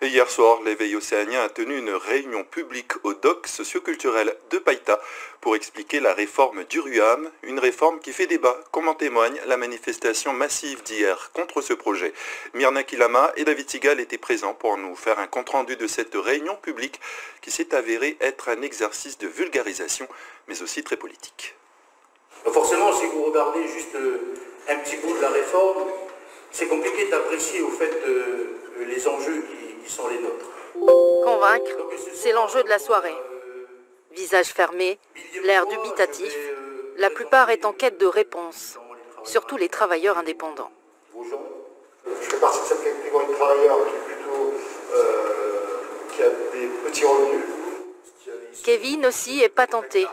Et hier soir, l'éveil océanien a tenu une réunion publique au doc socioculturel de Païta pour expliquer la réforme du RUAM, une réforme qui fait débat, comme en témoigne la manifestation massive d'hier contre ce projet. Myrna Kilama et David Sigal étaient présents pour nous faire un compte-rendu de cette réunion publique qui s'est avérée être un exercice de vulgarisation, mais aussi très politique. Forcément, si vous regardez juste un petit bout de la réforme, c'est compliqué d'apprécier au fait les enjeux qui sont les nôtres. Convaincre, c'est l'enjeu de la soirée. Visage fermé, l'air dubitatif, la plupart est en quête de réponses, surtout les travailleurs indépendants. Je fais partie de cette catégorie de travailleurs qui a des petits revenus. Kevin aussi est patenté.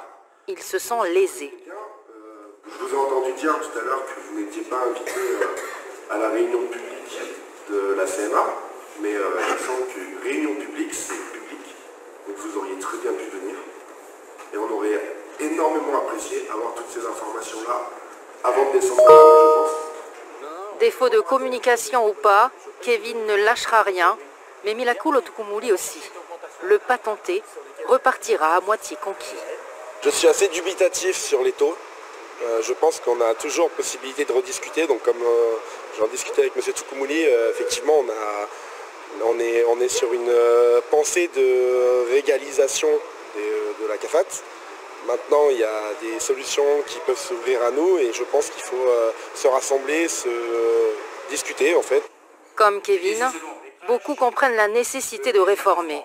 Il se sent lésé. Je vous ai entendu dire tout à l'heure que vous n'étiez pas invité à la réunion publique de la CMA, mais il me semble que réunion publique, c'est public, donc vous auriez très bien pu venir, et on aurait énormément apprécié avoir toutes ces informations-là avant de descendre à la rue, je pense. Défaut de communication ou pas, Kevin ne lâchera rien, mais Milakulo Tukumuli aussi. Le patenté repartira à moitié conquis. Je suis assez dubitatif sur les taux. Je pense qu'on a toujours possibilité de rediscuter. Donc comme j'en discutais avec M. Tukumuli, effectivement on est sur une pensée de régalisation de la CAFAT. Maintenant il y a des solutions qui peuvent s'ouvrir à nous et je pense qu'il faut se rassembler, se discuter en fait. Comme Kevin, beaucoup comprennent la nécessité de réformer.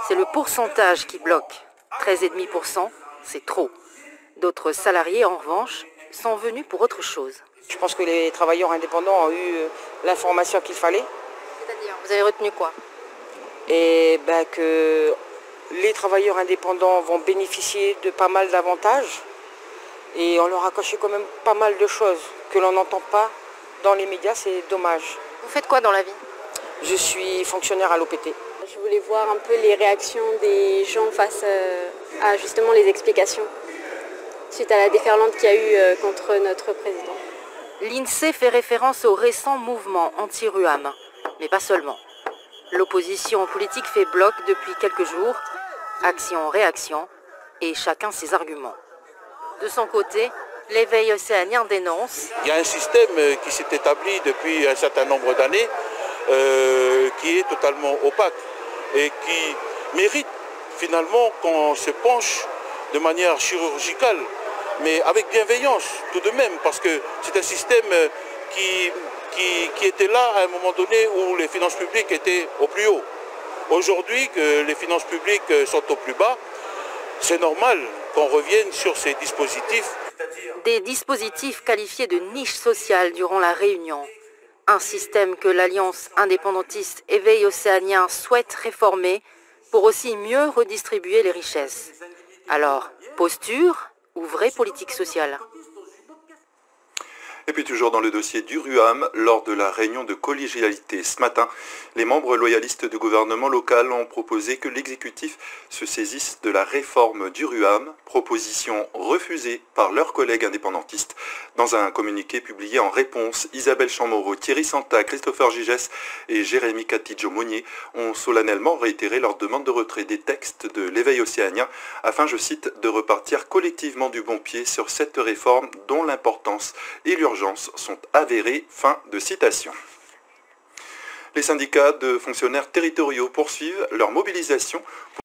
C'est le pourcentage qui bloque. 13,5%, c'est trop. D'autres salariés, en revanche, sont venus pour autre chose. Je pense que les travailleurs indépendants ont eu l'information qu'il fallait. C'est-à-dire, vous avez retenu quoi? Et que les travailleurs indépendants vont bénéficier de pas mal d'avantages. Et on leur a caché quand même pas mal de choses que l'on n'entend pas dans les médias, c'est dommage. Vous faites quoi dans la vie? Je suis fonctionnaire à l'OPT. Je voulais voir un peu les réactions des gens face à justement les explications suite à la déferlante qu'il y a eu contre notre président. L'INSEE fait référence au récent mouvement anti-RUAM, mais pas seulement. L'opposition politique fait bloc depuis quelques jours, action-réaction, et chacun ses arguments. De son côté, l'éveil océanien dénonce. Il y a un système qui s'est établi depuis un certain nombre d'années, qui est totalement opaque et qui mérite finalement qu'on se penche de manière chirurgicale, mais avec bienveillance tout de même, parce que c'est un système qui était là à un moment donné où les finances publiques étaient au plus haut. Aujourd'hui que les finances publiques sont au plus bas, c'est normal qu'on revienne sur ces dispositifs. Des dispositifs qualifiés de niche sociale durant la réunion. Un système que l'Alliance indépendantiste Éveil océanien souhaite réformer pour aussi mieux redistribuer les richesses. Alors, posture ou vraie politique sociale? Et puis toujours dans le dossier du RUAM, lors de la réunion de collégialité ce matin, les membres loyalistes du gouvernement local ont proposé que l'exécutif se saisisse de la réforme du RUAM, proposition refusée par leurs collègues indépendantistes. Dans un communiqué publié en réponse, Isabelle Chamorro, Thierry Santa, Christopher Gigès et Jérémy Catidjo-Monnier ont solennellement réitéré leur demande de retrait des textes de l'éveil océanien afin, je cite, de repartir collectivement du bon pied sur cette réforme dont l'importance et l'urgence sont avérés. Fin de citation. Les syndicats de fonctionnaires territoriaux poursuivent leur mobilisation